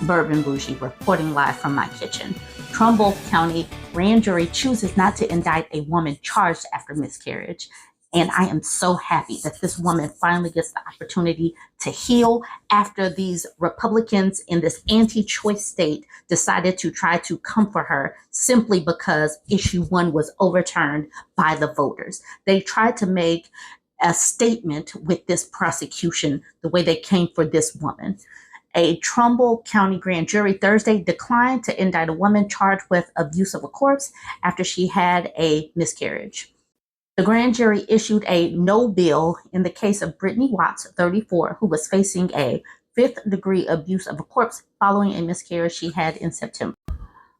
Bourbon Bougie reporting live from my kitchen. Trumbull County grand jury chooses not to indict a woman charged after miscarriage. And I am so happy that this woman finally gets the opportunity to heal after these Republicans in this anti-choice state decided to try to comfort her simply because issue 1 was overturned by the voters. They tried to make a statement with this prosecution, the way they came for this woman. A Trumbull County grand jury Thursday declined to indict a woman charged with abuse of a corpse after she had a miscarriage. The grand jury issued a no bill in the case of Brittany Watts, 34, who was facing a 5th-degree abuse of a corpse following a miscarriage she had in September.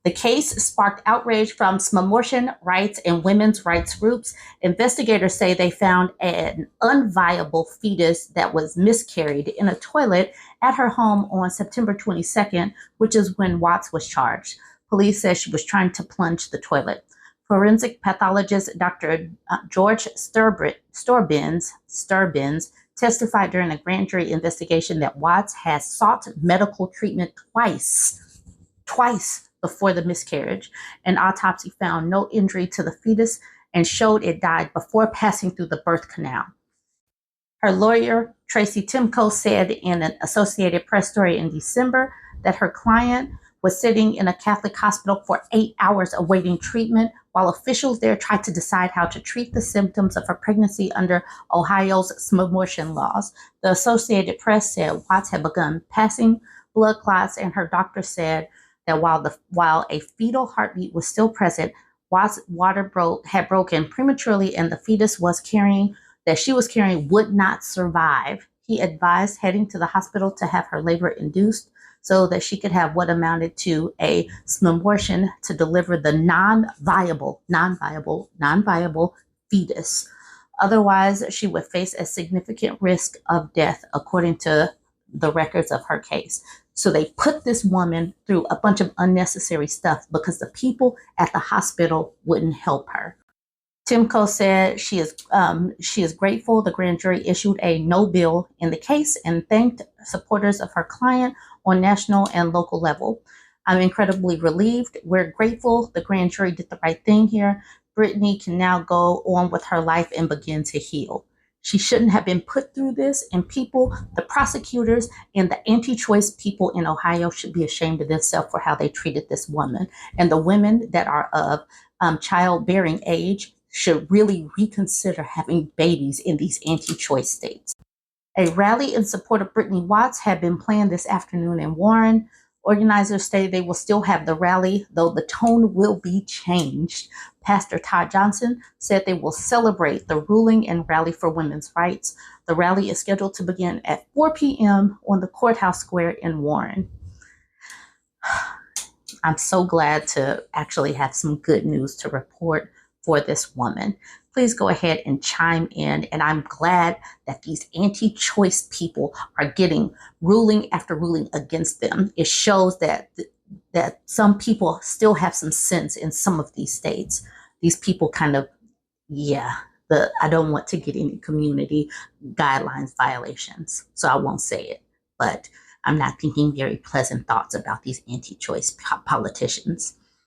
The case sparked outrage from abortion rights and women's rights groups. Investigators say they found an unviable fetus that was miscarried in a toilet at her home on September 22nd, which is when Watts was charged. Police said she was trying to plunge the toilet. Forensic pathologist Dr. George Sturbins testified during a grand jury investigation that Watts has sought medical treatment twice before the miscarriage. An autopsy found no injury to the fetus and showed it died before passing through the birth canal. Her lawyer, Tracy Timko, said in an Associated Press story in December that her client was sitting in a Catholic hospital for 8 hours awaiting treatment while officials there tried to decide how to treat the symptoms of her pregnancy under Ohio's abortion laws. The Associated Press said Watts had begun passing blood clots, and her doctor said that while a fetal heartbeat was still present, Watts' water had broken prematurely, and the fetus she was carrying would not survive. He advised heading to the hospital to have her labor induced so that she could have what amounted to a abortion to deliver the non-viable fetus. Otherwise, she would face a significant risk of death, according to the records of her case. So they put this woman through a bunch of unnecessary stuff because the people at the hospital wouldn't help her. Timko said she is grateful the grand jury issued a no bill in the case and thanked supporters of her client on national and local level. I'm incredibly relieved. We're grateful the grand jury did the right thing here. Brittany can now go on with her life and begin to heal. She shouldn't have been put through this, and people, the prosecutors and the anti-choice people in Ohio should be ashamed of themselves for how they treated this woman. And the women that are of childbearing age should really reconsider having babies in these anti-choice states. A rally in support of Brittany Watts had been planned this afternoon in Warren. Organizers say they will still have the rally, though the tone will be changed. Pastor Todd Johnson said they will celebrate the ruling and rally for women's rights. The rally is scheduled to begin at 4 p.m. on the courthouse square in Warren. I'm so glad to actually have some good news to report for this woman. Please go ahead and chime in. And I'm glad that these anti-choice people are getting ruling after ruling against them. It shows that some people still have some sense in some of these states. These people kind of, I don't want to get any community guidelines violations, so I won't say it. But I'm not thinking very pleasant thoughts about these anti-choice politicians.